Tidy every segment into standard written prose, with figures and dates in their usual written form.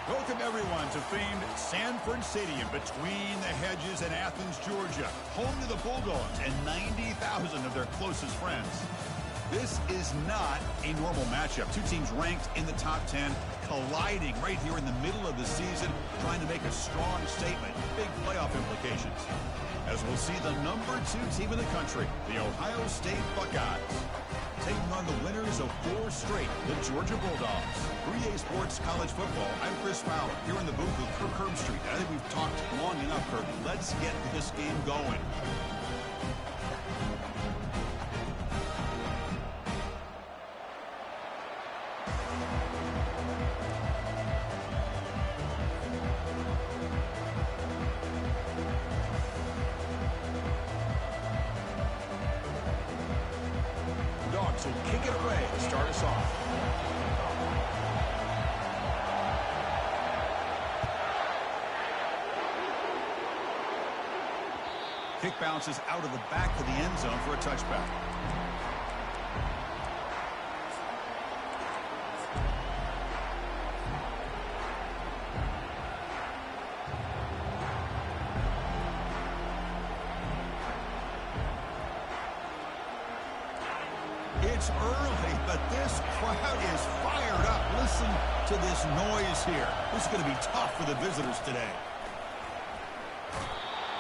Welcome, everyone, to famed Sanford Stadium between the hedges in Athens, Georgia, home to the Bulldogs and 90,000 of their closest friends. This is not a normal matchup. Two teams ranked in the top 10, colliding right here in the middle of the season, trying to make a strong statement. Big playoff implications. As we'll see the number 2 team in the country, the Ohio State Buckeyes, taking on the winners of 4 straight, the Georgia Bulldogs. 3A Sports College Football, I'm Chris Fowler, here in the booth with Kirk Herbstreit. I think we've talked long enough, Kirk. Let's get this game going. So kick it away to start us off. Kick bounces out of the back of the end zone for a touchback. It's early, but this crowd is fired up. Listen to this noise here. This is going to be tough for the visitors today.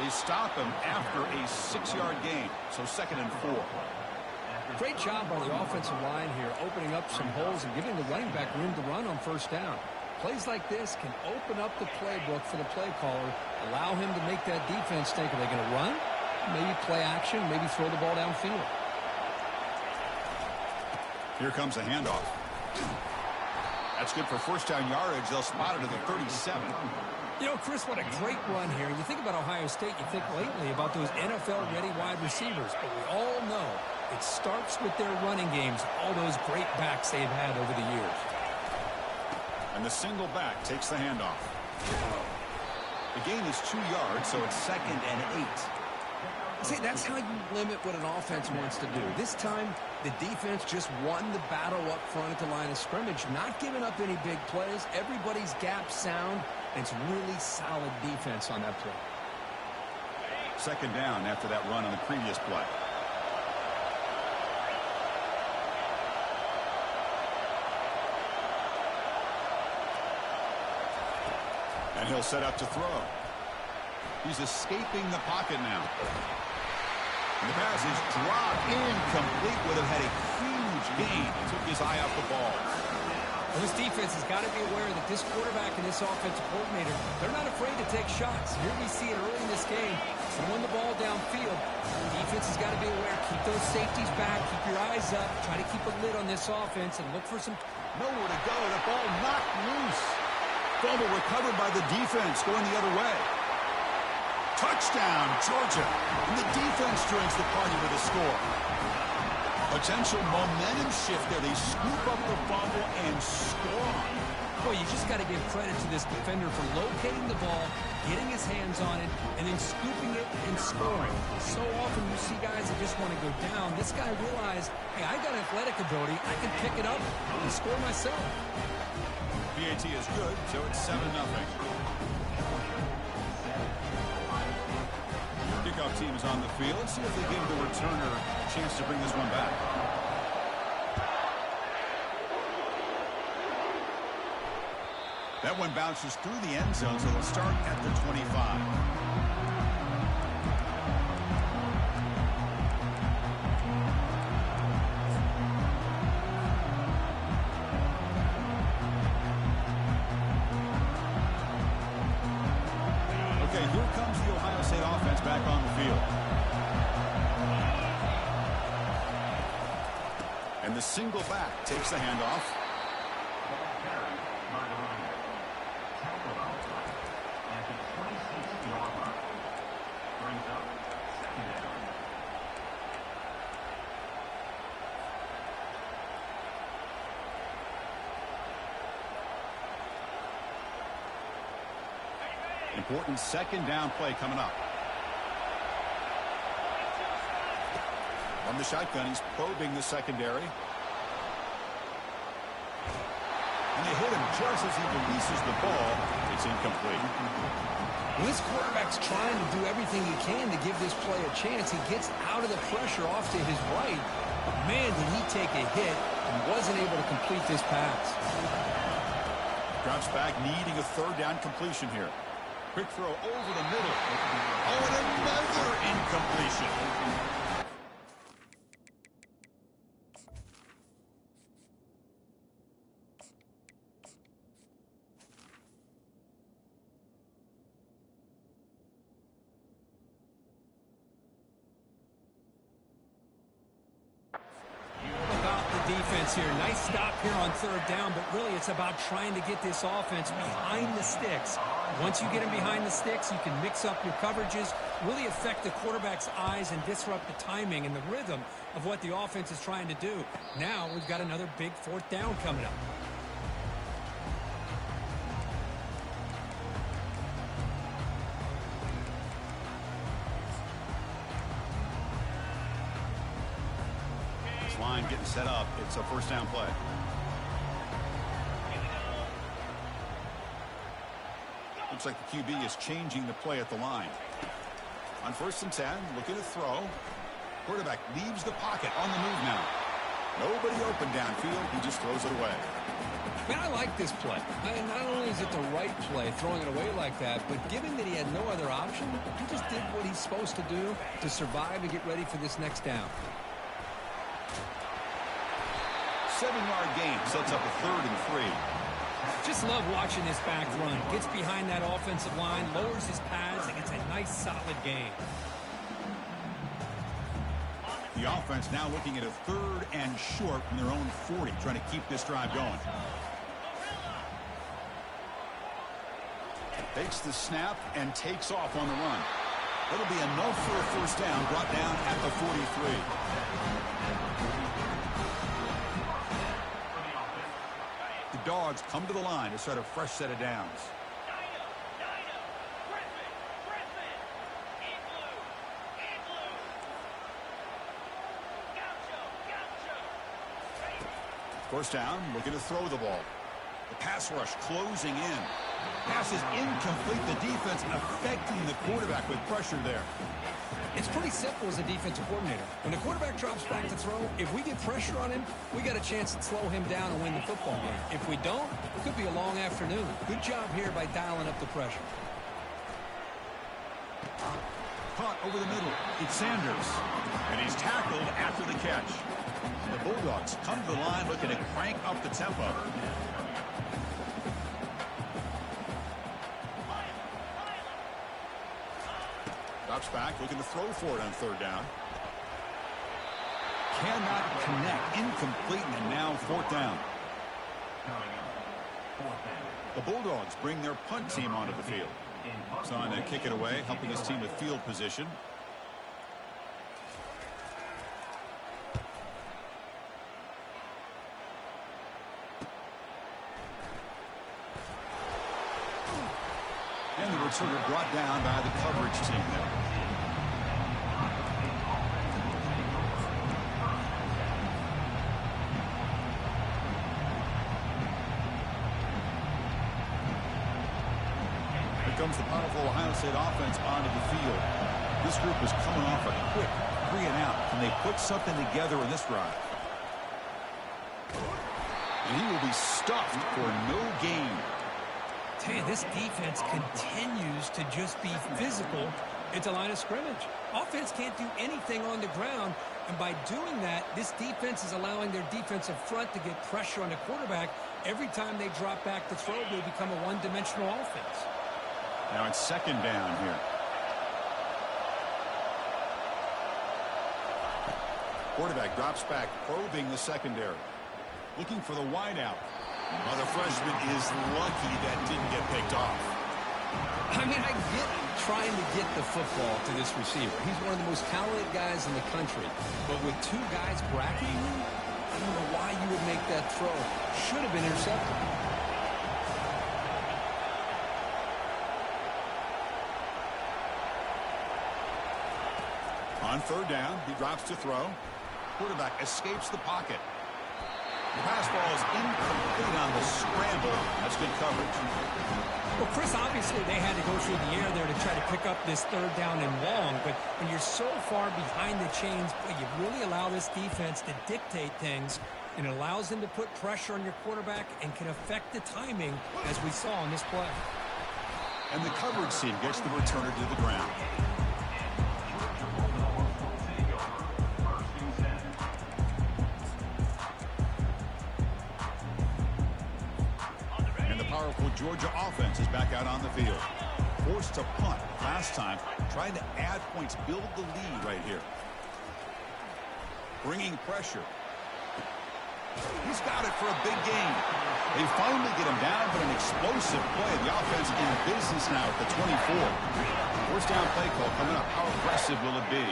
They stop him after a 6-yard gain, so 2nd and 4. Great job by the offensive line here, opening up some holes and giving the running back room to run on first down. Plays like this can open up the playbook for the play caller, allow him to make that defense think, are they going to run? Maybe play action, maybe throw the ball downfield. Here comes a handoff. That's good for first down yardage. They'll spot it at the 37. You know, Chris, what a great run here. You think about Ohio State, you think lately about those NFL-ready wide receivers. But we all know it starts with their running games, all those great backs they've had over the years. And the single back takes the handoff. The gain is 2 yards, so it's 2nd and 8. See, that's how you limit what an offense wants to do. This time, the defense just won the battle up front at the line of scrimmage, not giving up any big plays. Everybody's gap sound, and it's really solid defense on that play. 2nd down after that run on the previous play. And he'll set up to throw. He's escaping the pocket now. And the pass is dropped incomplete. Would have had a huge gain. Took his eye off the ball. Well, this defense has got to be aware that this quarterback and this offensive coordinator, they're not afraid to take shots. Here we see it early in this game. Throwing the ball downfield. The defense has got to be aware. Keep those safeties back. Keep your eyes up. Try to keep a lid on this offense and look for some... Nowhere to go. The ball knocked loose. Fumble recovered by the defense going the other way. Touchdown, Georgia. And the defense joins the party with a score. Potential momentum shift there. They scoop up the fumble and score. Boy, you just got to give credit to this defender for locating the ball, getting his hands on it, and then scooping it and scoring. So often you see guys that just want to go down. This guy realized, hey, I got athletic ability. I can pick it up and score myself. PAT is good, so it's 7-0. Kickoff team is on the field. Let's see if they give the returner a chance to bring this one back. That one bounces through the end zone, so they'll start at the 25. Okay, here comes the Ohio State offense back on the field. And the single back takes the handoff. Important 2nd down play coming up. From the shotgun, he's probing the secondary. And they hit him just as he releases the ball. It's incomplete. Well, this quarterback's trying to do everything he can to give this play a chance. He gets out of the pressure off to his right. But, man, did he take a hit and wasn't able to complete this pass. Drops back, needing a third down completion here. Quick throw over the middle. Oh, and another incompletion. Defense here. Nice stop here on third down, but really it's about trying to get this offense behind the sticks. Once you get them behind the sticks, you can mix up your coverages, really affect the quarterback's eyes and disrupt the timing and the rhythm of what the offense is trying to do. Now we've got another big fourth down coming up. Line getting set up. It's a first down play. Looks like the QB is changing the play at the line. On 1st and 10, looking to throw. Quarterback leaves the pocket on the move now. Nobody open downfield. He just throws it away. Man, I like this play. Not only is it the right play, throwing it away like that, but given that he had no other option, he just did what he's supposed to do to survive and get ready for this next down. 7-yard gain sets up a 3rd and 3. Just love watching this back run. Gets behind that offensive line, lowers his pads, and gets a nice solid gain. The offense now looking at a 3rd and short from their own 40, trying to keep this drive going. Takes the snap and takes off on the run. That'll be enough for a first down, brought down at the 43. The Dogs come to the line to start a fresh set of downs. First down, looking to throw the ball. The pass rush closing in. Pass is incomplete. The defense affecting the quarterback with pressure there. It's pretty simple as a defensive coordinator. When the quarterback drops back to throw, if we get pressure on him, we got a chance to slow him down and win the football game. If we don't, it could be a long afternoon. Good job here by dialing up the pressure. Caught over the middle. It's Sanders. And he's tackled after the catch. The Bulldogs come to the line looking to crank up the tempo. Drops back, looking to throw for it on 3rd down. Cannot connect. Incomplete, and now 4th down. The Bulldogs bring their punt team onto the field. It's on to kick it away, helping his team with field position. And the returner brought down by the coverage team there. Here comes the powerful Ohio State offense onto the field. This group is coming off a quick 3 and out. Can they put something together in this drive? And he will be stuffed for no gain. Tell you, this defense continues to just be physical at the line of scrimmage. Offense can't do anything on the ground, and by doing that, this defense is allowing their defensive front to get pressure on the quarterback. Every time they drop back to throw, they become a one-dimensional offense. Now it's 2nd down here. Quarterback drops back, probing the secondary. Looking for the wideout. Well, the freshman is lucky that didn't get picked off. I mean, I get trying to get the football to this receiver. He's one of the most talented guys in the country. But with 2 guys bracketing him, I don't know why you would make that throw. Should have been intercepted. On 3rd down, he drops to throw. Quarterback escapes the pocket. The pass ball is incomplete on the scramble. That's good coverage. Well, Chris, obviously they had to go through the air there to try to pick up this third down and long, but when you're so far behind the chains, you really allow this defense to dictate things, and it allows them to put pressure on your quarterback and can affect the timing, as we saw on this play. And the coverage team gets the returner to the ground. And the powerful Georgia offense is back out on the field. Forced to punt last time, trying to add points, build the lead right here. Bringing pressure. He's got it for a big gain. They finally get him down, but an explosive play. The offense in business now at the 24. First down play call coming up. How aggressive will it be?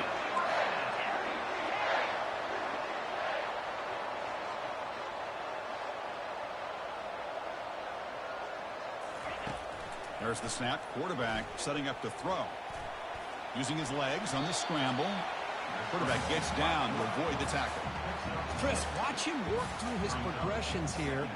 There's the snap. Quarterback setting up to throw. Using his legs on the scramble. Quarterback gets down to avoid the tackle. Chris, watch him work through his progressions here.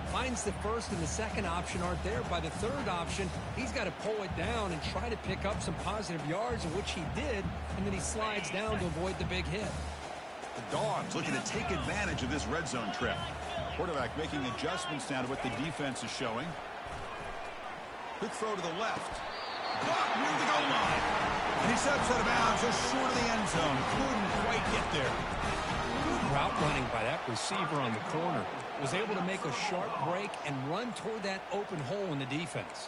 Finds the first and the second option aren't there. By the third option, he's got to pull it down and try to pick up some positive yards, which he did, and then he slides down to avoid the big hit. The Dogs looking to take advantage of this red zone trip. Quarterback making adjustments now to what the defense is showing. Quick throw to the left. Caught near the goal line. And he steps out of bounds just short of the end zone. Couldn't quite get there. Good route running by that receiver on the corner. Was able to make a sharp break and run toward that open hole in the defense.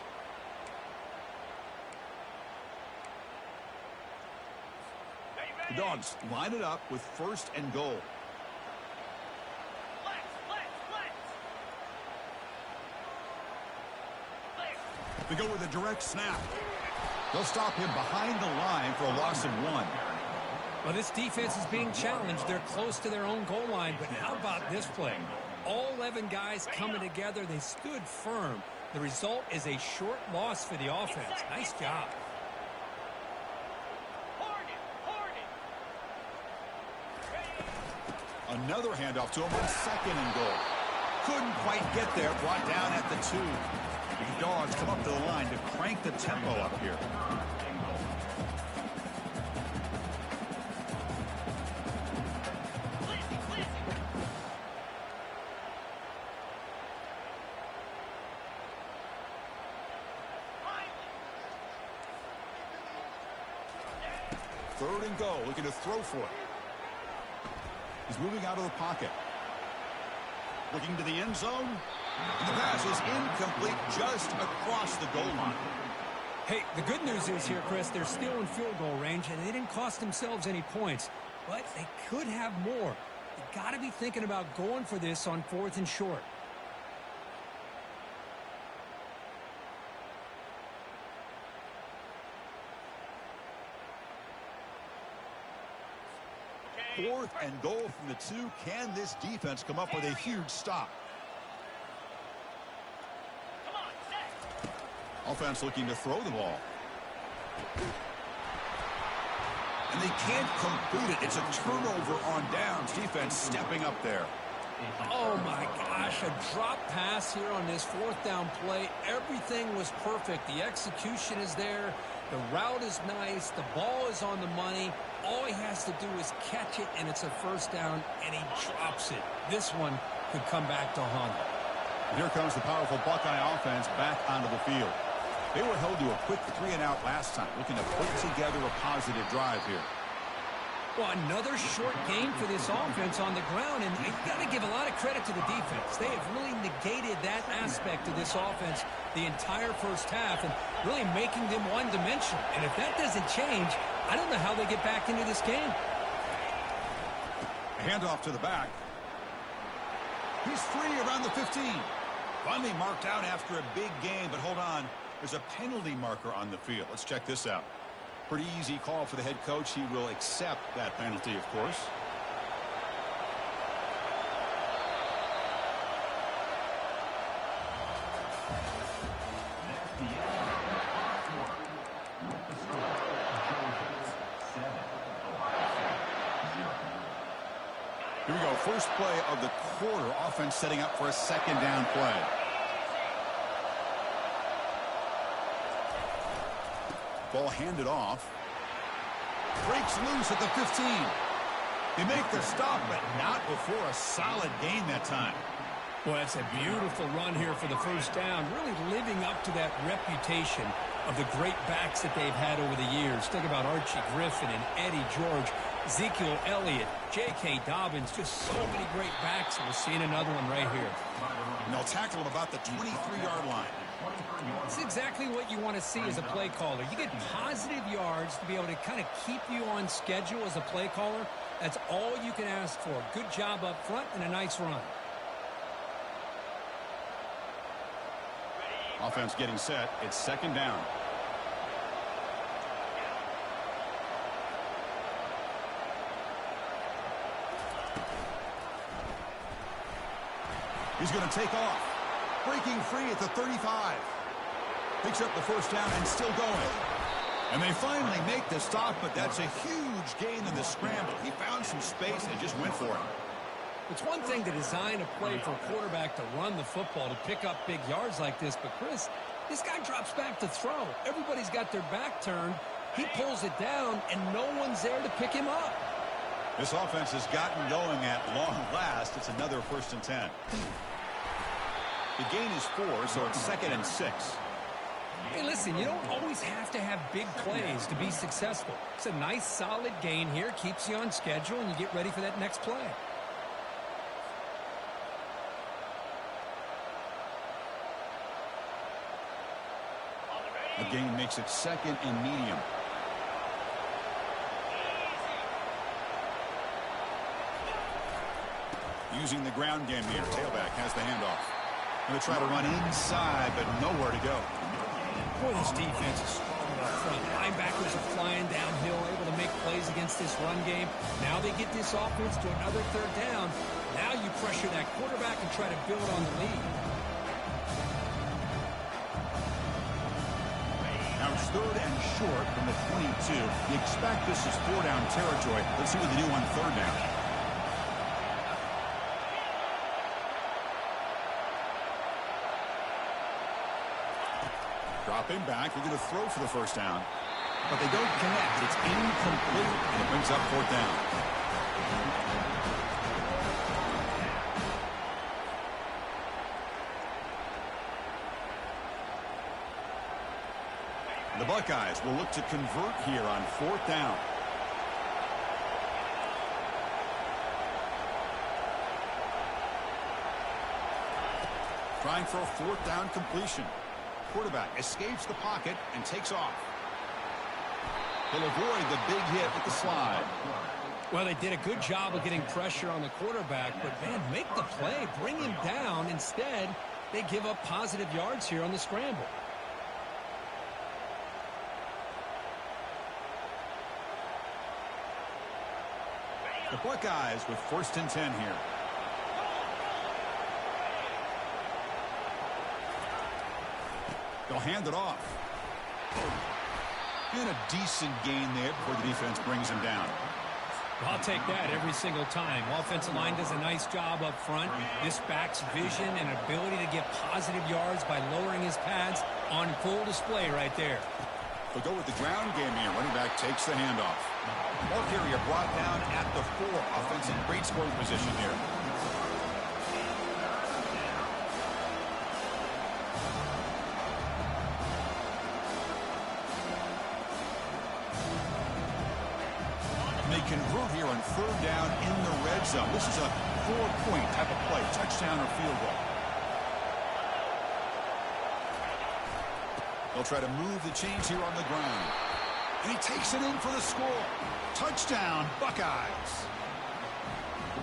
The Dogs line it up with first and goal. They go with a direct snap. They'll stop him behind the line for a loss of 1. Well, this defense is being challenged. They're close to their own goal line, but how about this play? All 11 guys coming together. They stood firm. The result is a short loss for the offense. Nice job. Another handoff to him on second and goal. Couldn't quite get there. Brought down at the 2. The Dogs come up to the line to crank the tempo up here. Third and goal, looking to throw for it. He's moving out of the pocket. Looking to the end zone. And the pass is incomplete just across the goal line. Hey, the good news is here, Chris, they're still in field goal range, and they didn't cost themselves any points. But they could have more. You got to be thinking about going for this on 4th and short. Fourth and goal from the 2. Can this defense come up with a huge stop? Offense looking to throw the ball. And they can't complete it. It's a turnover on downs. Defense stepping up there. Oh, my gosh. A drop pass here on this 4th down play. Everything was perfect. The execution is there. The route is nice. The ball is on the money. All he has to do is catch it, and it's a first down, and he drops it. This one could come back to haunt him. Here comes the powerful Buckeye offense back onto the field. They were held to a quick 3-and-out last time, looking to put together a positive drive here. Well, another short game for this offense on the ground, and you've got to give a lot of credit to the defense. They have really negated that aspect of this offense the entire first half and really making them one-dimensional. And if that doesn't change, I don't know how they get back into this game. Handoff to the back. He's free around the 15. Finally marked out after a big game, but hold on. There's a penalty marker on the field. Let's check this out. Pretty easy call for the head coach. He will accept that penalty, of course. Here we go. First play of the quarter. Offense setting up for a second down play. Ball handed off. Breaks loose at the 15. They make the stop, but not before a solid gain that time. Well, that's a beautiful run here for the first down, really living up to that reputation of the great backs that they've had over the years. Think about Archie Griffin and Eddie George, Ezekiel Elliott, J.K. Dobbins, just so many great backs, and we're seeing another one right here. And they'll tackle him about the 23-yard line. It's exactly what you want to see as a play caller. You get positive yards to be able to kind of keep you on schedule as a play caller. That's all you can ask for. Good job up front and a nice run. Offense getting set. It's second down. He's going to take off. Breaking free at the 35. Picks up the first down and still going. And they finally make the stop, but that's a huge gain in the scramble. He found some space and just went for it. It's one thing to design a play for a quarterback to run the football, to pick up big yards like this, but Chris, this guy drops back to throw. Everybody's got their back turned. He pulls it down, and no one's there to pick him up. This offense has gotten going at long last. It's another 1st and 10. The gain is 4, so it's 2nd and 6. Hey, listen, you don't always have to have big plays to be successful. It's a nice, solid gain here. Keeps you on schedule, and you get ready for that next play. The gain makes it 2nd and medium. Using the ground game here. Tailback has the handoff. Going to try to run inside, but nowhere to go. Boy, this defense is strong up front. Linebackers are flying downhill, able to make plays against this run game. Now they get this offense to another 3rd down. Now you pressure that quarterback and try to build on the lead. Now it's 3rd and short from the 22. You expect this is 4-down territory. Let's see what they do on 3rd down. Dropping back, they're going to throw for the 1st down. But they don't connect. It's incomplete, and it brings up 4th down. The Buckeyes will look to convert here on 4th down. Trying for a 4th down completion. Quarterback escapes the pocket and takes off. He'll avoid the big hit with the slide. Well, they did a good job of getting pressure on the quarterback, but, man, make the play. Bring him down. Instead, they give up positive yards here on the scramble. The Buckeyes with 1st and 10 here. They'll hand it off. And a decent gain there before the defense brings him down. Well, I'll take that every single time. Offensive line does a nice job up front. This back's vision and ability to get positive yards by lowering his pads on full display right there. They'll go with the ground game here. Running back takes the handoff. Ball carrier brought down at the 4. Offense in great scoring position here. They convert here on 3rd down in the red zone. This is a 4-point type of play, touchdown or field goal. They'll try to move the chains here on the ground. And he takes it in for the score. Touchdown, Buckeyes.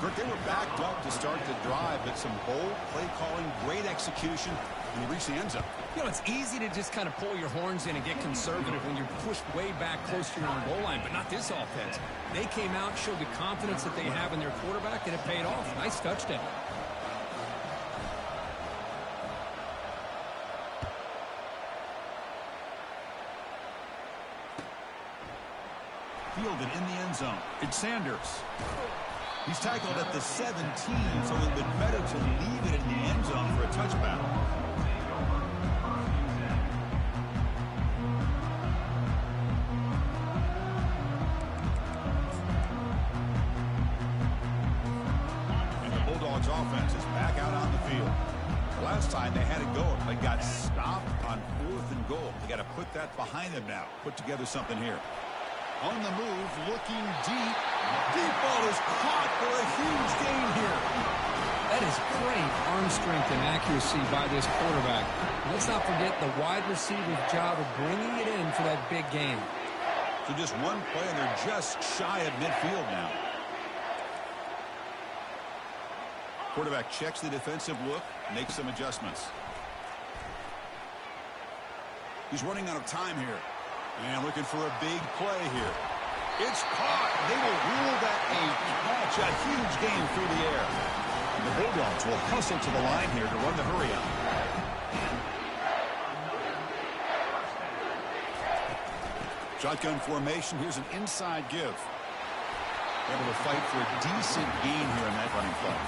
Kirk, they were backed up to start the drive, but some bold play calling, great execution, and they reach the end zone. You know, it's easy to just kind of pull your horns in and get conservative when you're pushed way back close to your own goal line, but not this offense. They came out, showed the confidence that they have in their quarterback, and it paid off. Nice touchdown. Fielded in the end zone. It's Sanders. He's tackled at the 17, so it would have been better to leave it in the end zone for a touchback. And the Bulldogs offense is back out on the field. Last time they had it going, but got stopped on 4th and goal. They got to put that behind them now. Put together something here. On the move, looking deep. Deep ball is caught for a huge gain here. That is great arm strength and accuracy by this quarterback. Let's not forget the wide receiver's job of bringing it in for that big gain. So just one play, and they're just shy of midfield now. Quarterback checks the defensive look, makes some adjustments. He's running out of time here. And looking for a big play here. It's caught. They will rule that a catch, a huge gain through the air. And the Bulldogs will hustle to the line here to run the hurry up. Shotgun formation. Here's an inside give. Able to fight for a decent gain here in that running play.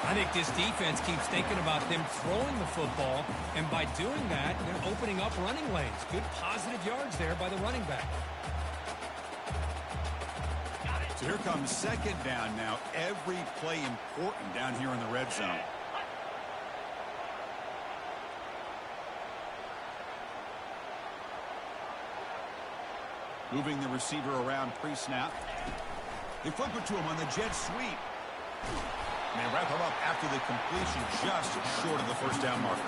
I think this defense keeps thinking about them throwing the football, and by doing that, they're opening up running lanes. Good positive yards there by the running back. So here comes second down now. Every play important down here in the red zone. Moving the receiver around pre-snap. They flip it to him on the jet sweep. And they wrap him up after the completion, just short of the first down marker.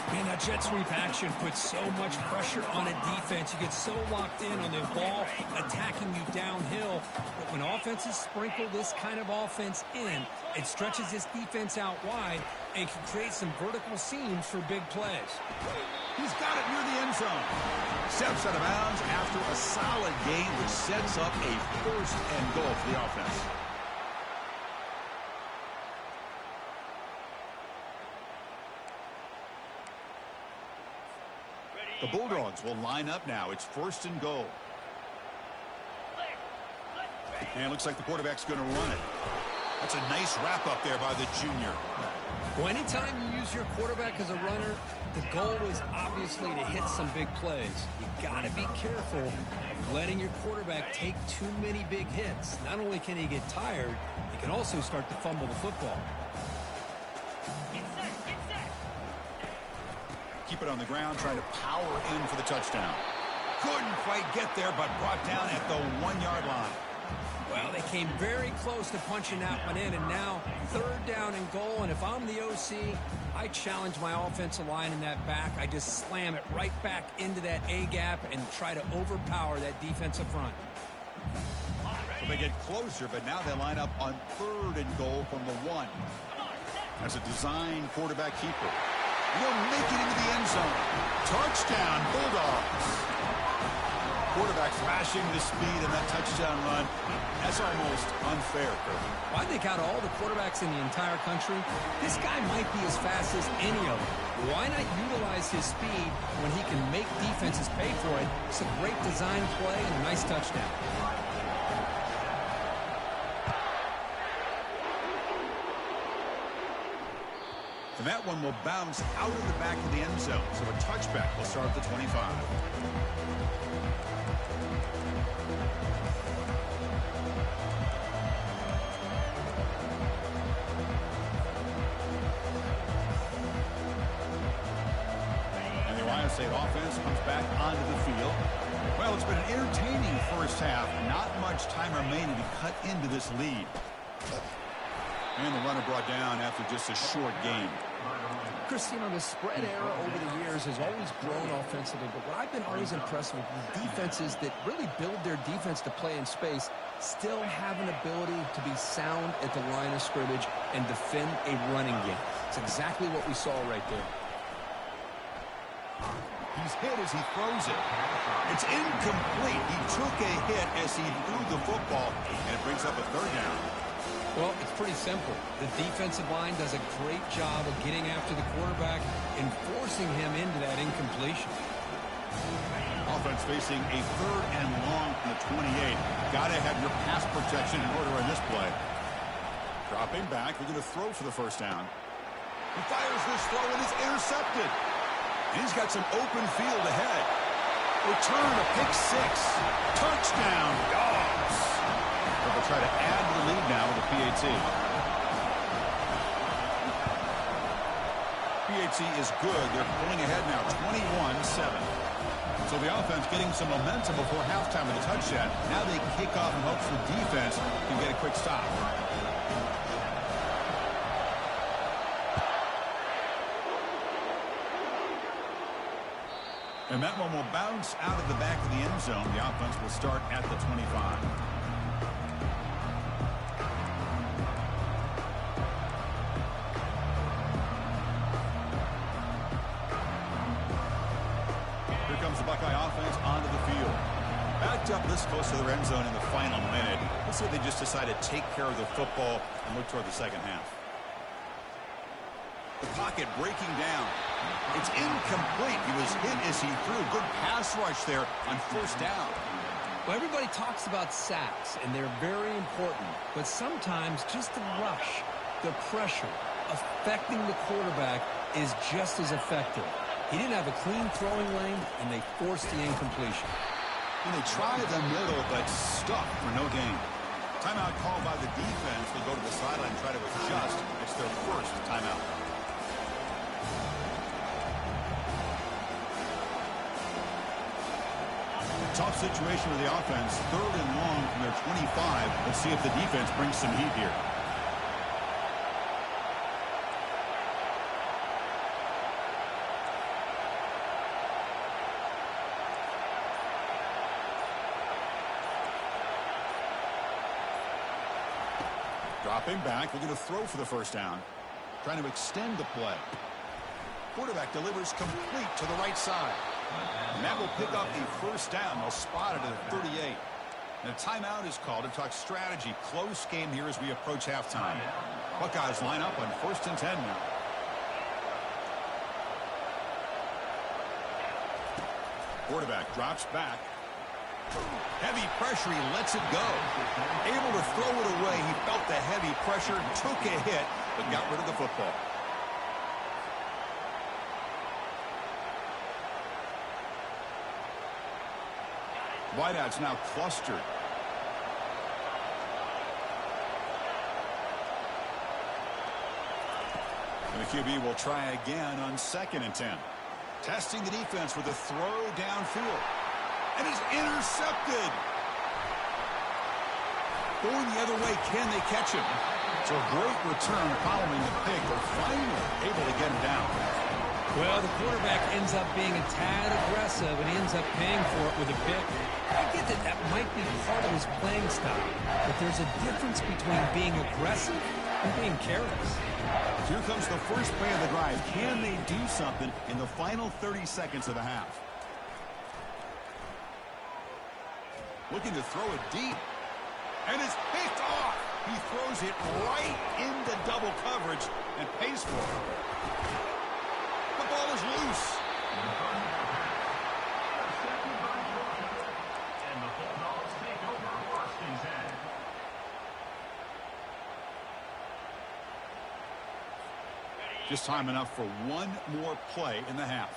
Man, that jet sweep action puts so much pressure on a defense. You get so locked in on the ball attacking you downhill. But when offenses sprinkle this kind of offense in, it stretches this defense out wide and can create some vertical seams for big plays. He's got it near the end zone. Steps out of bounds after a solid gain, which sets up a first and goal for the offense. The Bulldogs will line up now. It's first and goal. And it looks like the quarterback's going to run it. That's a nice wrap up there by the junior. Well, anytime you use your quarterback as a runner, the goal is obviously to hit some big plays. You got to be careful of letting your quarterback take too many big hits. Not only can he get tired, he can also start to fumble the football. Keep it on the ground, trying to power in for the touchdown. Couldn't quite get there, but brought down at the 1-yard line. Well, they came very close to punching that one in, and now third down and goal. And if I'm the OC, I challenge my offensive line in that back. I just slam it right back into that A-gap and try to overpower that defensive front. So they get closer, but now they line up on third and goal from the 1. As a design quarterback keeper. He'll make it into the end zone. Touchdown, Bulldogs. Quarterback flashing the speed in that touchdown run. That's almost unfair, Kirby. Well, I think out of all the quarterbacks in the entire country, this guy might be as fast as any of them. Why not utilize his speed when he can make defenses pay for it? It's a great design play and a nice touchdown. And that one will bounce out of the back of the end zone. So a touchback will start at the 25. And the Ohio State offense comes back onto the field. Well, it's been an entertaining first half. Not much time remaining to cut into this lead. And the runner brought down after just a short game. Christina, the spread era over the years has always grown offensively, but what I've been always impressed with is defenses that really build their defense to play in space still have an ability to be sound at the line of scrimmage and defend a running game. It's exactly what we saw right there. He's hit as he throws it. It's incomplete. He took a hit as he threw the football, and it brings up a third down. Well, it's pretty simple. The defensive line does a great job of getting after the quarterback and forcing him into that incompletion. Offense facing a third and long from the 28. Got to have your pass protection in order on this play. Dropping back, we're going to throw for the first down. He fires this throw and is intercepted. And he's got some open field ahead. Return a pick six. Touchdown, Dogs. They'll try to add to the lead now with the PAT. PAT is good. They're pulling ahead now, 21-7. So the offense getting some momentum before halftime with a touchdown. Now they kick off in hopes the defense can get a quick stop. And that one will bounce out of the back of the end zone. The offense will start at the 25. Here comes the Buckeye offense onto the field. Backed up this close to the end zone in the final minute. Let's see if they just decide to take care of the football and look toward the second half. The pocket breaking down. It's incomplete. He was hit as he threw. Good pass rush there on first down. Well, everybody talks about sacks, and they're very important. But sometimes just the rush, the pressure, affecting the quarterback is just as effective. He didn't have a clean throwing lane, and they forced the incompletion. And they tried the middle, but stuck for no gain. Timeout called by the defense. They go to the sideline and try to adjust. It's their first timeout. Tough situation with the offense. 3rd and long from their 25. Let's see if the defense brings some heat here. Dropping back. We're going to throw for the first down. Trying to extend the play. Quarterback delivers complete to the right side. And that will pick up the first down. They'll spot it at the 38. And a timeout is called to talk strategy. Close game here as we approach halftime. Buckeyes line up on 1st and 10 now. Quarterback drops back. Heavy pressure. He lets it go. Able to throw it away. He felt the heavy pressure, took a hit, but got rid of the football. Wideouts now clustered. And the QB will try again on 2nd and 10. Testing the defense with a throw downfield. And it's intercepted. Going the other way, can they catch him? So a great return following the pick. They're finally able to get him down. Well, the quarterback ends up being a tad aggressive, and he ends up paying for it with a pick. I get that that might be part of his playing style, but there's a difference between being aggressive and being careless. Here comes the first play of the drive. Can they do something in the final 30 seconds of the half? Looking to throw it deep. And it's picked off. He throws it right into double coverage and pays for it. The ball is loose. And the Bulldogs take over 1st and 10. Just time enough for one more play in the half.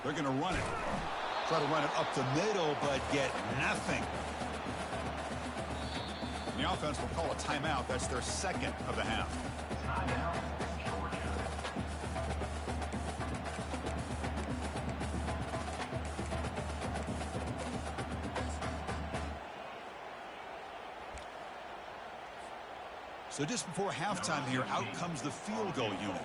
They're going to run it. Try to run it up the middle, but get nothing. And the offense will call a timeout. That's their 2nd of the half. Timeout, Georgia. So just before halftime here, out comes the field goal unit.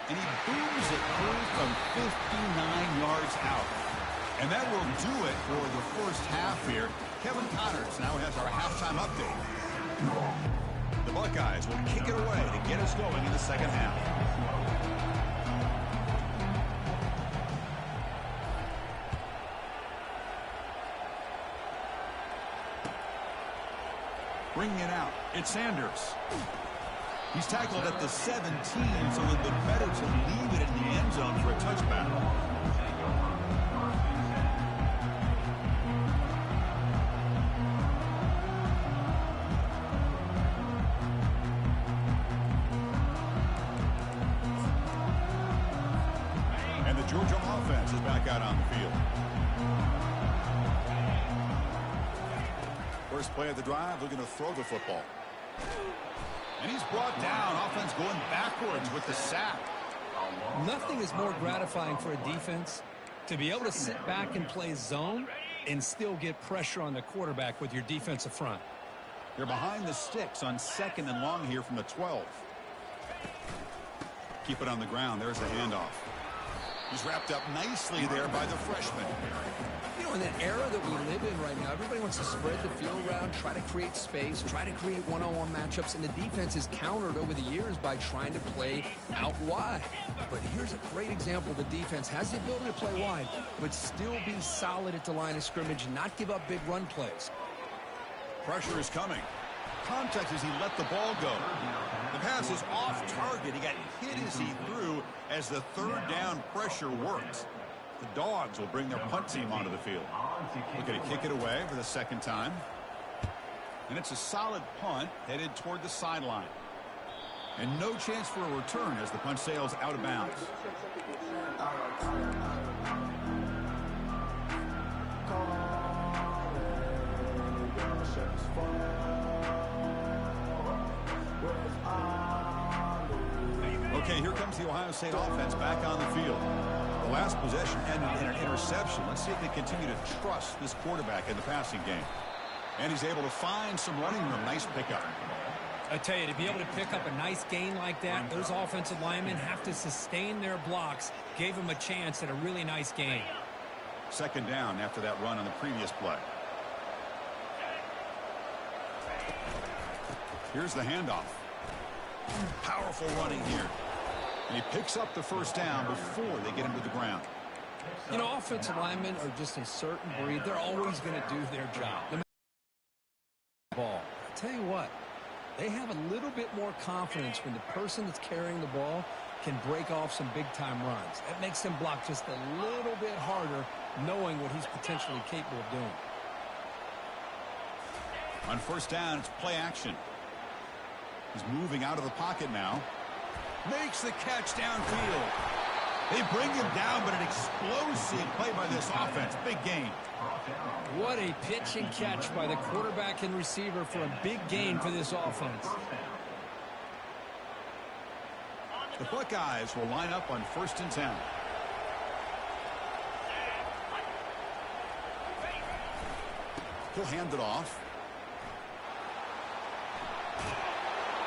And he booms it through from 59 yards out. And that will do it for the first half here. Kevin Connors now has our halftime update. The Buckeyes will kick it away to get us going in the second half. Bringing it out, it's Sanders. He's tackled at the 17, so a little bit better to leave it in the end zone for a touchback. And the Georgia offense is back out on the field. First play of the drive, looking to throw the football. And he's brought down. Offense going backwards with the sack. Nothing is more gratifying for a defense to be able to sit back and play zone and still get pressure on the quarterback with your defensive front. They're behind the sticks on 2nd and long here from the 12. Keep it on the ground. There's the handoff. He's wrapped up nicely there by the freshman. You know, in that era that we live in right now, everybody wants to spread the field around, try to create space, try to create one-on-one matchups, and the defense is countered over the years by trying to play out wide. But here's a great example. The defense has the ability to play wide, but still be solid at the line of scrimmage and not give up big run plays. Pressure is coming. Contact as he let the ball go. The pass is off target. He got hit as he threw as the 3rd down pressure worked. The Dogs will bring their punt team onto the field. Looking to kick it away for the 2nd time. And it's a solid punt headed toward the sideline. And no chance for a return as the punt sails out of bounds. Okay, here comes the Ohio State offense back on the field. The last possession ended in an interception. Let's see if they continue to trust this quarterback in the passing game. And he's able to find some running room. Nice pickup. I tell you, to be able to pick up a nice gain like that, those offensive linemen have to sustain their blocks. Gave him a chance at a really nice gain. 2nd down after that run on the previous play. Here's the handoff. Powerful running here. And he picks up the 1st down before they get him to the ground. You know, offensive linemen are just a certain breed. They're always going to do their job. No matter the ball. I tell you what, they have a little bit more confidence when the person that's carrying the ball can break off some big-time runs. That makes them block just a little bit harder, knowing what he's potentially capable of doing. On 1st down, it's play action. He's moving out of the pocket now. Makes the catch downfield. They bring him down, but an explosive play by this offense. Big gain. What a pitch and catch by the quarterback and receiver for a big gain for this offense. The Buckeyes will line up on 1st and 10. He'll hand it off.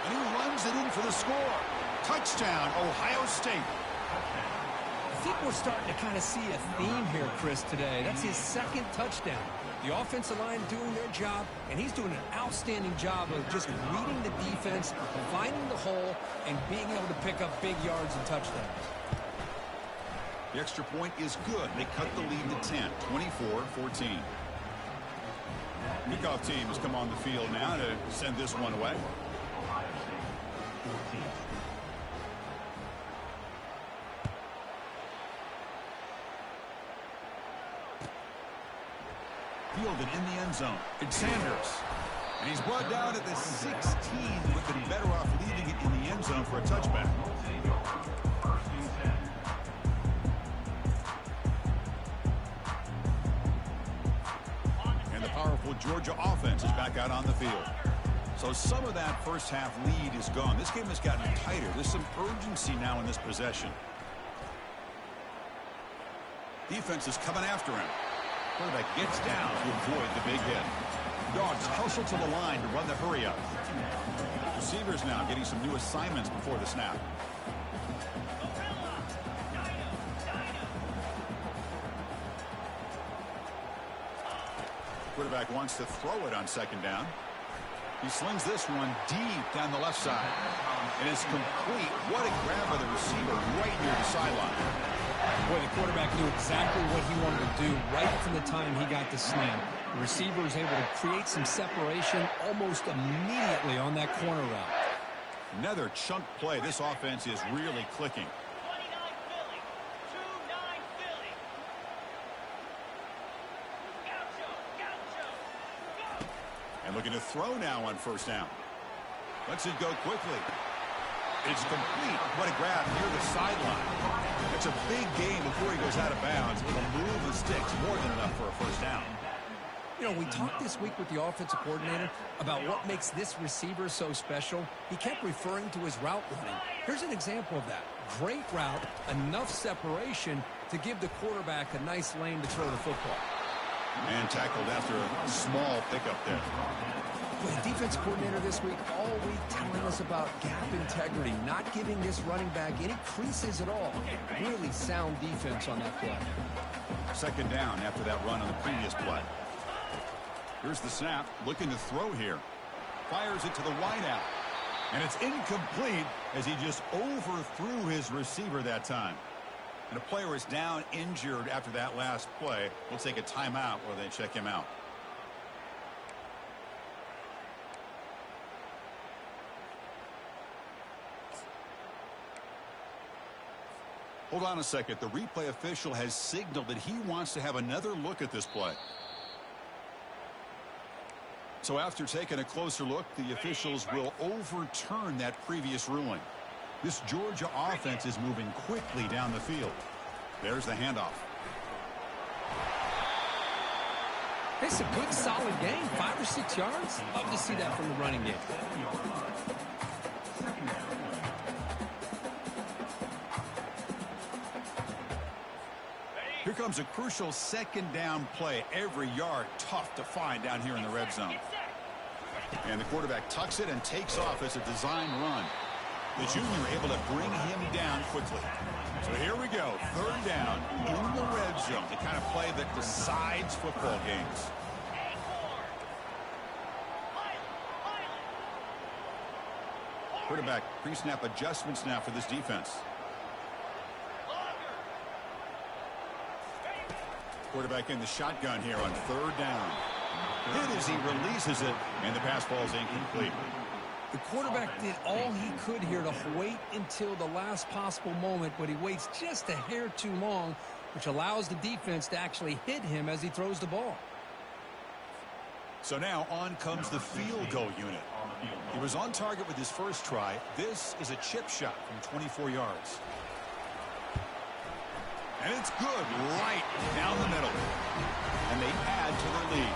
And he runs it in for the score. Touchdown, Ohio State. I think we're starting to kind of see a theme here, Chris, today. That's his 2nd touchdown. The offensive line doing their job, and he's doing an outstanding job of just reading the defense, finding the hole, and being able to pick up big yards and touchdowns. The extra point is good. They cut the lead to 10, 24-14. Kickoff team has come on the field now to send this one away. Fielded in the end zone. It's Sanders. And he's brought down at the 16. Would have been better off leaving it in the end zone for a touchback. And the powerful Georgia offense is back out on the field. So some of that 1st half lead is gone. This game has gotten tighter. There's some urgency now in this possession. Defense is coming after him. Quarterback gets down to avoid the big hit. Dogs hustle to the line to run the hurry up. Receivers now getting some new assignments before the snap. Quarterback wants to throw it on 2nd down. He slings this one deep down the left side. And it's complete. What a grab by the receiver right near the sideline. Boy, the quarterback knew exactly what he wanted to do right from the time he got the snap. The receiver was able to create some separation almost immediately on that corner route. Another chunk play. This offense is really clicking. 29 Philly. 2-9 Philly. Gaucho. And looking to throw now on first down. Lets it go quickly. It's complete. What a grab near the sideline. It's a big game before he goes out of bounds. It'll move the sticks more than enough for a first down. You know, we talked this week with the offensive coordinator about what makes this receiver so special. He kept referring to his route running. Here's an example of that. Great route, enough separation to give the quarterback a nice lane to throw the football. And tackled after a small pickup there. The defense coordinator this week all week telling us about gap integrity, not giving this running back any creases at all. Really sound defense on that play. Second down after that run on the previous play. Here's the snap, looking to throw here. Fires it to the wideout. And it's incomplete as he just overthrew his receiver that time. And a player is down injured after that last play. We'll take a timeout while they check him out. Hold on a second. The replay official has signaled that he wants to have another look at this play. So after taking a closer look, the officials will overturn that previous ruling. This Georgia offense is moving quickly down the field. There's the handoff. It's a good, solid game. 5 or 6 yards. Love to see that from the running game. Here comes a crucial second down play. Every yard tough to find down here in the red zone. And the quarterback tucks it and takes off as a design run. The junior able to bring him down quickly. So here we go. Third down in the red zone. The kind of play that decides football games. Quarterback pre-snap adjustments now for this defense. Quarterback in the shotgun here on third down. Hit as he releases it, and the pass ball is incomplete. The quarterback did all he could here to wait until the last possible moment, but he waits just a hair too long, which allows the defense to actually hit him as he throws the ball. So now on comes the field goal unit. He was on target with his first try. This is a chip shot from 24 yards. And it's good right down the middle. And they add to their lead.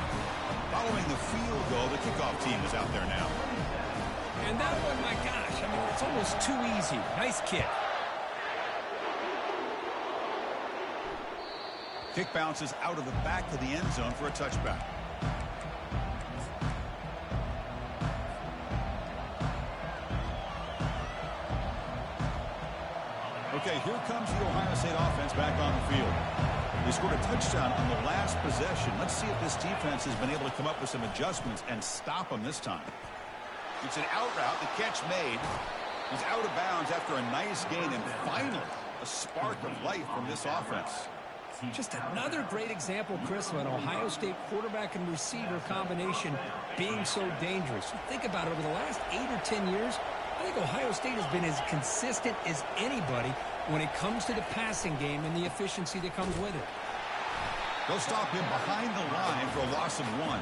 Following the field goal, the kickoff team is out there now. And that one, my gosh, I mean, it's almost too easy. Nice kick. Kick bounces out of the back of the end zone for a touchback. Okay, here comes the Ohio State offense back on the field. They scored a touchdown on the last possession. Let's see if this defense has been able to come up with some adjustments and stop them this time. It's an out route. The catch made. He's out of bounds after a nice gain, and finally a spark of life from this offense. Just another great example, Chris, of an Ohio State quarterback and receiver combination being so dangerous. Think about it. Over the last 8 or 10 years, I think Ohio State has been as consistent as anybody when it comes to the passing game and the efficiency that comes with it. They'll stop him behind the line for a loss of 1.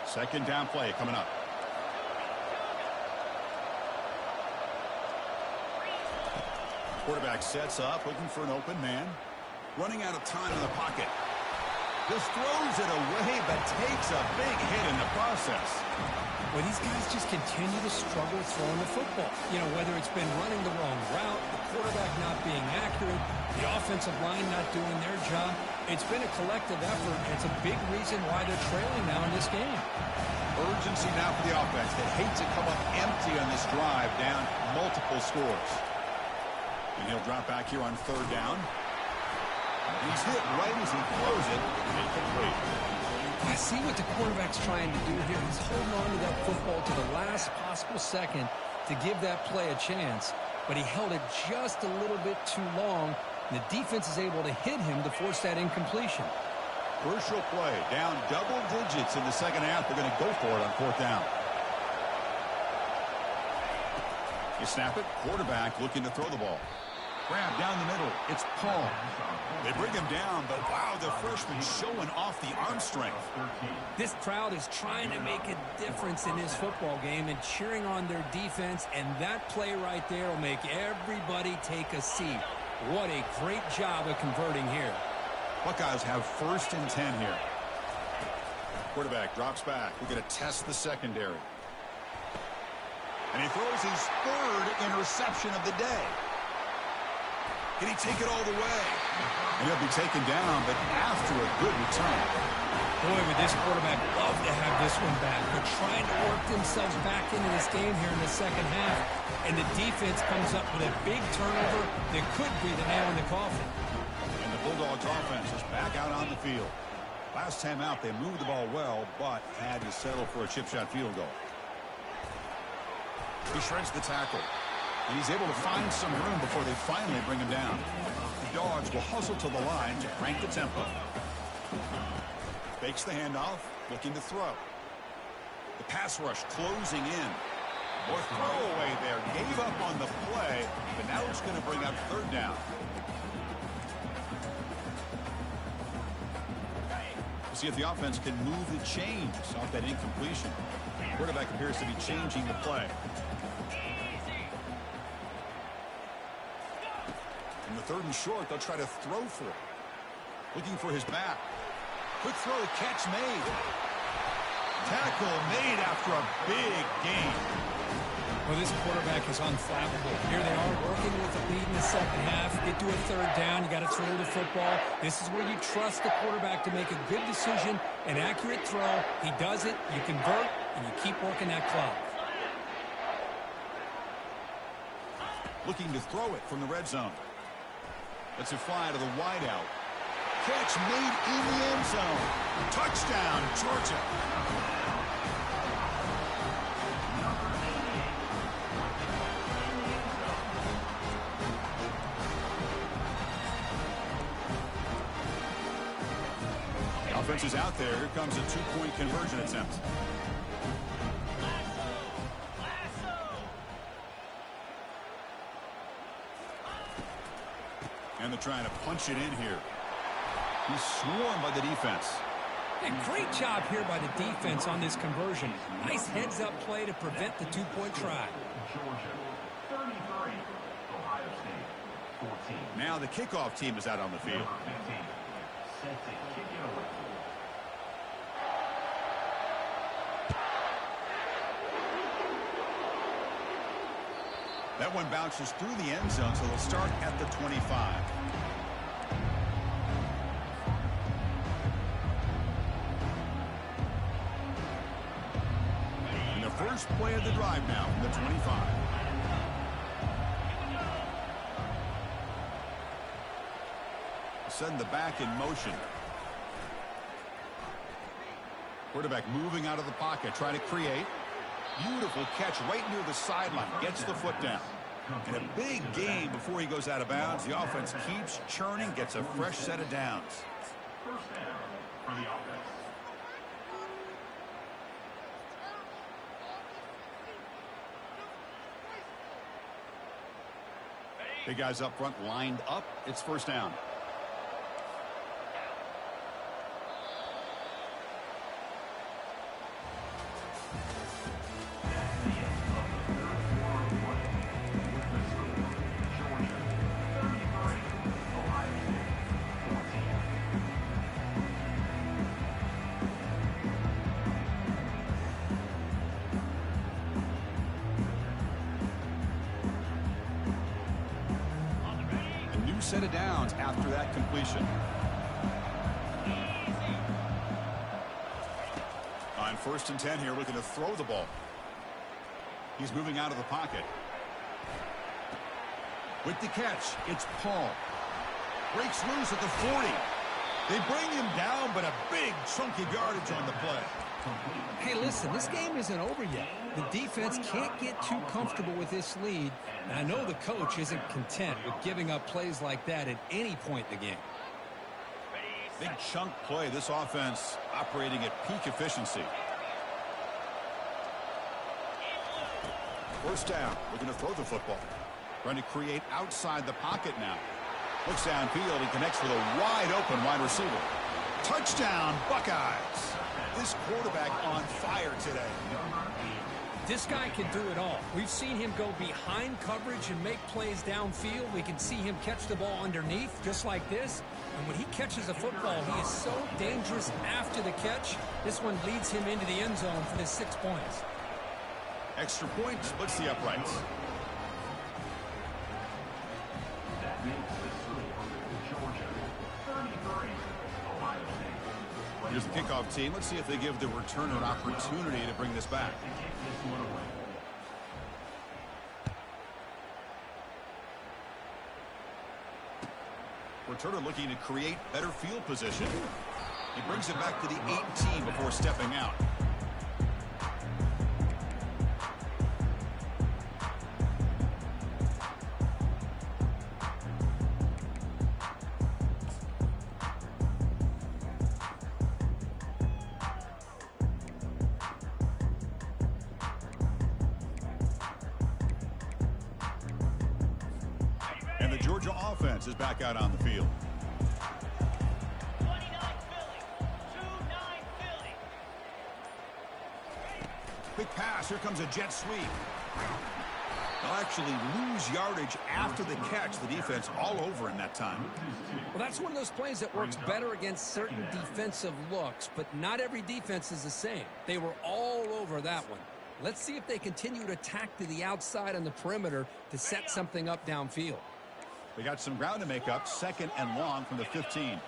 Second down play coming up. Quarterback sets up, looking for an open man. Running out of time in the pocket. Just throws it away, but takes a big hit in the process. Well, these guys just continue to struggle throwing the football. You know, whether it's been running the wrong route, the quarterback not being accurate, the offensive line not doing their job. It's been a collective effort, and it's a big reason why they're trailing now in this game. Urgency now for the offense. They hate to come up empty on this drive, down multiple scores. And he'll drop back here on third down. He's hit right as he throws it. Incomplete. I see what the quarterback's trying to do here. He's holding on to that football to the last possible second to give that play a chance, but he held it just a little bit too long, and the defense is able to hit him to force that incompletion. Crucial play. Down double digits in the second half. They're going to go for it on fourth down. You snap it. Quarterback looking to throw the ball. Grab down the middle. It's Paul. They bring him down, but wow, the freshman showing off the arm strength. This crowd is trying to make a difference in this football game and cheering on their defense, and that play right there will make everybody take a seat. What a great job of converting here. Buckeyes have 1st and 10 here. Quarterback drops back. We're going to test the secondary. And he throws his 3rd interception of the day. Can he take it all the way? And he'll be taken down, but after a good return. Boy, would this quarterback love to have this one back. They're trying to work themselves back into this game here in the second half. And the defense comes up with a big turnover that could be the nail in the coffin. And the Bulldogs offense is back out on the field. Last time out, they moved the ball well, but had to settle for a chip shot field goal. He shreds the tackle. And he's able to find some room before they finally bring him down. The Dogs will hustle to the line to crank the tempo. Fakes the handoff, looking to throw. The pass rush closing in. More throwaway there. Gave up on the play, but now it's going to bring up 3rd down. We'll see if the offense can move the chains off that incompletion. Quarterback appears to be changing the play. In the 3rd and short, they'll try to throw for it. Looking for his back. Quick throw, catch made. Tackle made after a big gain. Well, this quarterback is unflappable. Here they are working with a lead in the second half. Get to a 3rd down. You got to throw the football. This is where you trust the quarterback to make a good decision, an accurate throw. He does it, you convert, and you keep working that clock. Looking to throw it from the red zone. Let's it fly to the wideout. Catch made in the end zone. Touchdown, Georgia. The offense is out there. Here comes a 2-point conversion attempt. And they're trying to punch it in here. He's swarmed by the defense. Hey, great job here by the defense on this conversion. Nice heads-up play to prevent the 2-point try. Georgia 33, Ohio State 14. Now the kickoff team is out on the field. Number 15, set to kick it away. That one bounces through the end zone, so they'll start at the 25. And the first play of the drive now from the 25. Send the back in motion. Quarterback moving out of the pocket, trying to create. Beautiful catch right near the sideline. Gets the foot down. And a big gain before he goes out of bounds. The offense keeps churning, gets a fresh set of downs. First down for the offense. Big guys up front lined up. It's first down. Set of downs after that completion. On 1st and 10 here, looking to throw the ball. He's moving out of the pocket. With the catch, it's Paul. Breaks loose at the 40. They bring him down, but a big chunk of yardage on the play. Hey, listen, this game isn't over yet. The defense can't get too comfortable with this lead, and I know the coach isn't content with giving up plays like that at any point in the game. Big chunk play. This offense operating at peak efficiency. First down. Looking to throw the football. Trying to create outside the pocket now. Looks downfield and connects with a wide open wide receiver. Touchdown, Buckeyes. This quarterback on fire today. This guy can do it all. We've seen him go behind coverage and make plays downfield. We can see him catch the ball underneath just like this. And when he catches a football, he is so dangerous after the catch. This one leads him into the end zone for the 6 points. Extra point splits the uprights. That makes the score Georgia 33, Ohio State. Here's the kickoff team. Let's see if they give the returner an opportunity to bring this back. To kick this one away. Returner looking to create better field position. He brings it back to the 18 before stepping out. And the Georgia offense is back out on the field. 29 Philly. 2-9 Philly. Quick pass. Here comes a jet sweep. They'll actually lose yardage after the catch. The defense all over in that time. Well, that's one of those plays that works better against certain defensive looks, but not every defense is the same. They were all over that one. Let's see if they continue to attack to the outside on the perimeter to set something up downfield. They got some ground to make up. 2nd and long from the 15. Timber.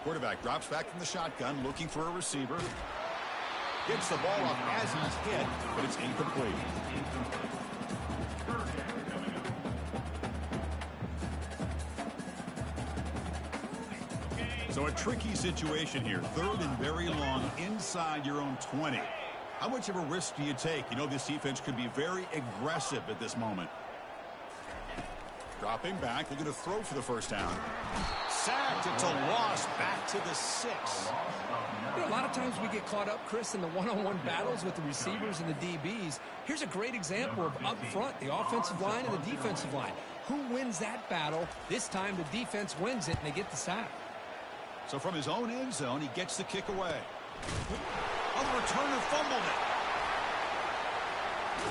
Quarterback drops back from the shotgun, looking for a receiver. Gets the ball off as he's hit, but it's incomplete. So a tricky situation here. 3rd and very long inside your own 20. How much of a risk do you take? You know this defense could be very aggressive at this moment. Dropping back. They're going to throw for the first down. Sacked. It's a loss back to the 6. You know, a lot of times we get caught up, Chris, in the one-on-one battles with the receivers and the DBs. Here's a great example of up front, the offensive line and the defensive line. Who wins that battle? This time the defense wins it, and they get the sack. So from his own end zone, he gets the kick away. On the returner, fumbled it.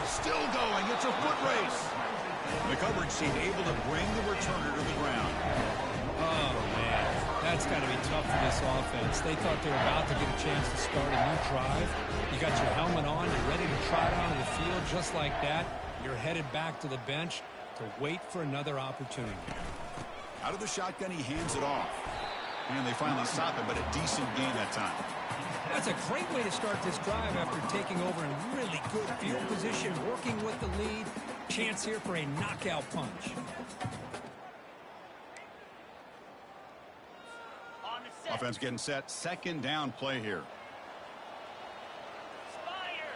Still going. It's a foot race. The coverage team able to bring the returner to the ground. Oh, man. That's got to be tough for this offense. They thought they were about to get a chance to start a new drive. You got your helmet on. You're ready to trot onto the field just like that. You're headed back to the bench to wait for another opportunity. Out of the shotgun, he hands it off. And they finally stop him, but a decent gain that time. That's a great way to start this drive after taking over in really good field position, working with the lead. Chance here for a knockout punch. On the set. Offense getting set. 2nd down play here. Spider.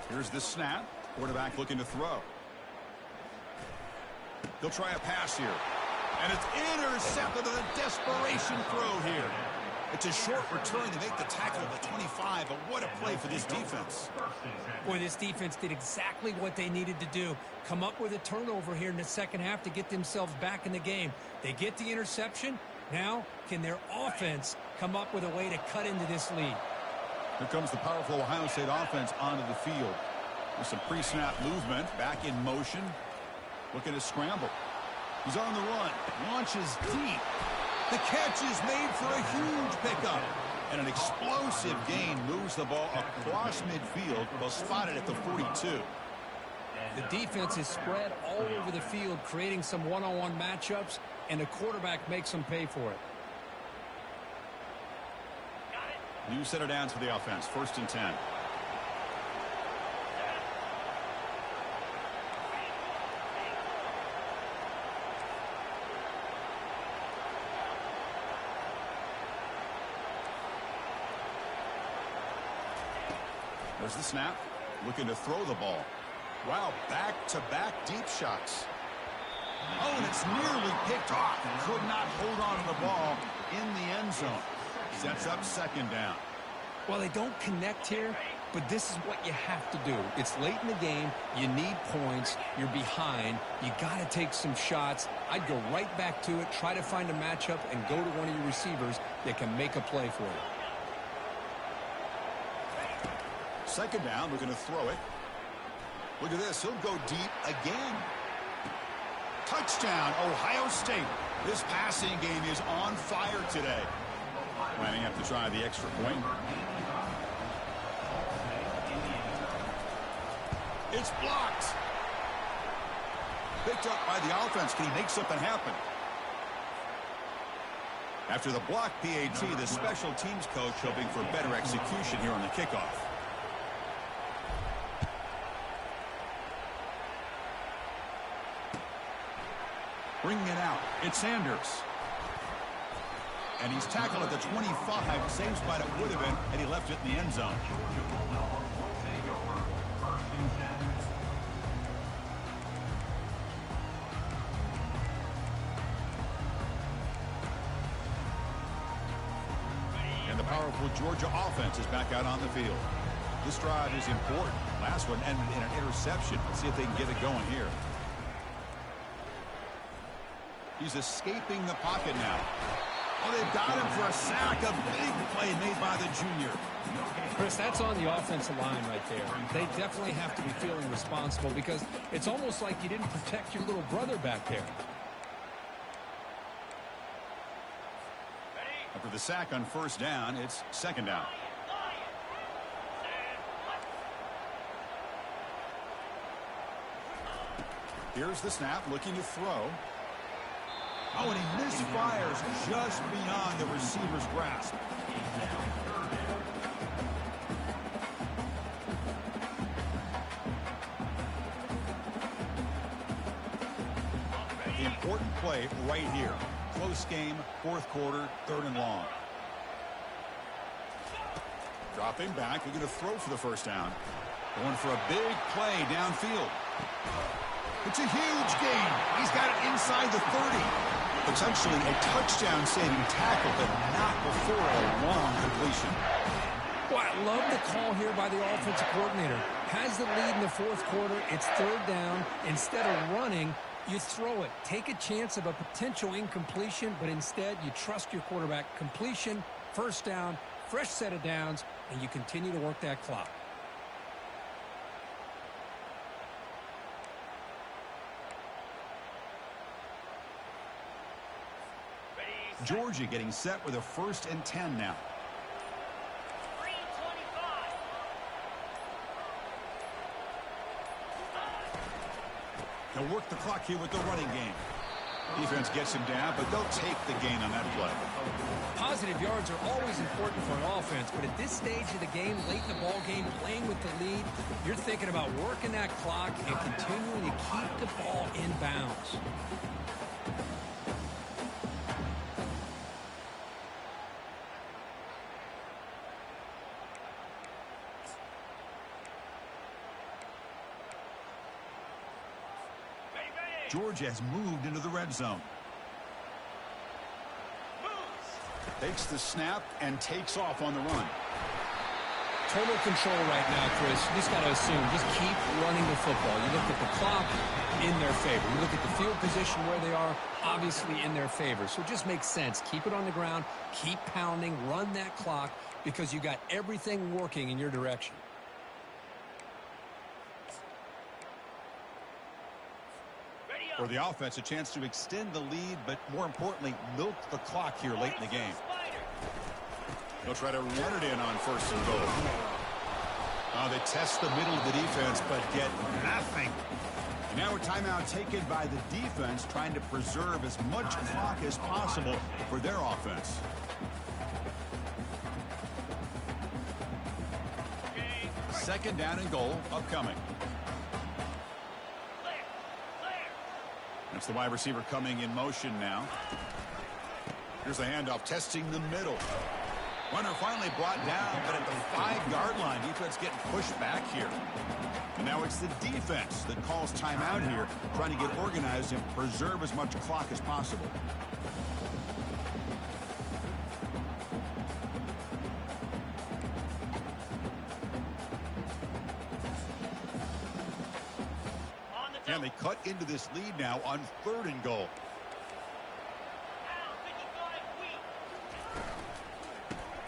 Here's the snap. Quarterback looking to throw. They'll try a pass here. And it's intercepted on a desperation throw here. It's a short return to make the tackle at the 25, but what a play for this defense. Boy, this defense did exactly what they needed to do. Come up with a turnover here in the second half to get themselves back in the game. They get the interception. Now, can their offense come up with a way to cut into this lead? Here comes the powerful Ohio State offense onto the field. With some pre-snap movement, back in motion, looking to scramble. He's on the run, launches deep. The catch is made for a huge pickup. And an explosive gain moves the ball across midfield, well spotted at the 42. The defense is spread all over the field, creating some one-on-one matchups, and the quarterback makes them pay for it. Got it. New set of downs for the offense. 1st and 10. There's the snap. Looking to throw the ball. Wow, back-to-back deep shots. Oh, and it's nearly picked off. Could not hold on to the ball in the end zone. Sets up second down. Well, they don't connect here, but this is what you have to do. It's late in the game. You need points. You're behind. You got to take some shots. I'd go right back to it, try to find a matchup, and go to one of your receivers that can make a play for you. Second down, we're going to throw it. Look at this. He'll go deep again. Touchdown, Ohio State. This passing game is on fire today. Lining up to try the extra point. It's blocked. Picked up by the offense. Can he make something happen? After the block PAT, the special teams coach hoping for better execution here on the kickoff. Bringing it out. It's Sanders. And he's tackled at the 25. Same spot it would have been, and he left it in the end zone. And the powerful Georgia offense is back out on the field. This drive is important. Last one ended in an interception. Let's see if they can get it going here. He's escaping the pocket now. Oh, they've got him for a sack. A big play made by the junior. Chris, that's on the offensive line right there. They definitely have to be feeling responsible because it's almost like you didn't protect your little brother back there. After the sack on first down, it's second down. Here's the snap, looking to throw. Oh, and he misfires just beyond the receiver's grasp. The important play right here. Close game, fourth quarter, third and long. Dropping back, we're going to throw for the first down. Going for a big play downfield. It's a huge gain. He's got it inside the 30. Potentially a touchdown-saving tackle, but not before a long completion. Well, I love the call here by the offensive coordinator. Has the lead in the fourth quarter. It's third down. Instead of running, you throw it. Take a chance of a potential incompletion, but instead you trust your quarterback. Completion, first down, fresh set of downs, and you continue to work that clock. Georgia getting set with a 1st and 10 now. 3:25. They'll work the clock here with the running game. Defense gets him down, but they'll take the gain on that play. Positive yards are always important for an offense, but at this stage of the game, late in the ball game, playing with the lead, you're thinking about working that clock and continuing to keep the ball in bounds. Georgia has moved into the red zone. Takes the snap and takes off on the run. Total control right now, Chris. You just got to assume, just keep running the football. You look at the clock, in their favor. You look at the field position where they are, obviously in their favor. So it just makes sense. Keep it on the ground, keep pounding, run that clock, because you got everything working in your direction. For the offense, a chance to extend the lead, but more importantly, milk the clock here late in the game. They'll try to run it in on 1st and goal. They test the middle of the defense, but get nothing. And now a timeout taken by the defense, trying to preserve as much clock as possible for their offense. Second down and goal upcoming. That's the wide receiver coming in motion now. Here's the handoff, testing the middle. Runner finally brought down, but at the 5-yard line, defense getting pushed back here. And now it's the defense that calls timeout here, trying to get organized and preserve as much clock as possible. And they cut into this lead now on 3rd and goal.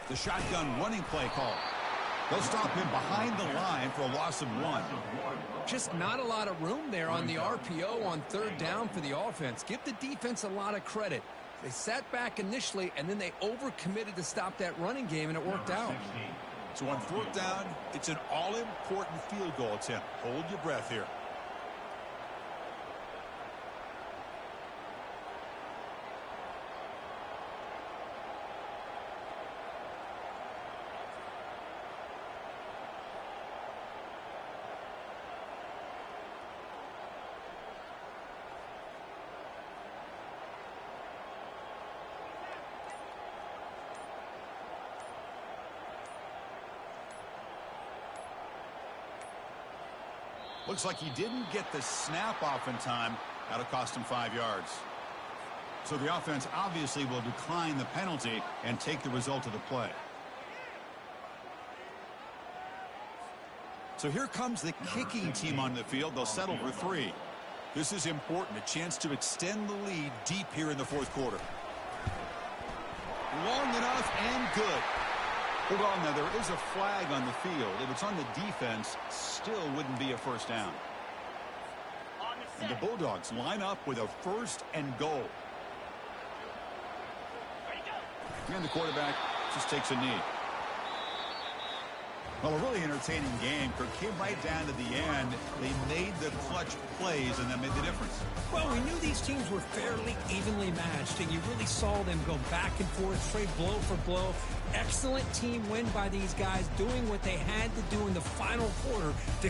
The shotgun running play call. They'll stop him behind the line for a loss of 1. Just not a lot of room there on the RPO on 3rd down for the offense. Give the defense a lot of credit. They sat back initially, and then they overcommitted to stop that running game, and it worked out. So on 4th down, it's an all-important field goal attempt. Hold your breath here. Looks like he didn't get the snap off in time. That'll cost him 5 yards. So the offense obviously will decline the penalty and take the result of the play. So here comes the kicking team on the field. They'll settle for 3. This is important, a chance to extend the lead deep here in the 4th quarter. Long enough and good. Hold on now, there is a flag on the field. If it's on the defense, still wouldn't be a first down. And the Bulldogs line up with a 1st and goal. And the quarterback just takes a knee. Well, a really entertaining game. Kirk came right down to the end. They made the clutch plays, and that made the difference. Well, we knew these teams were fairly evenly matched, and you really saw them go back and forth, trade blow for blow. Excellent team win by these guys, doing what they had to do in the final quarter to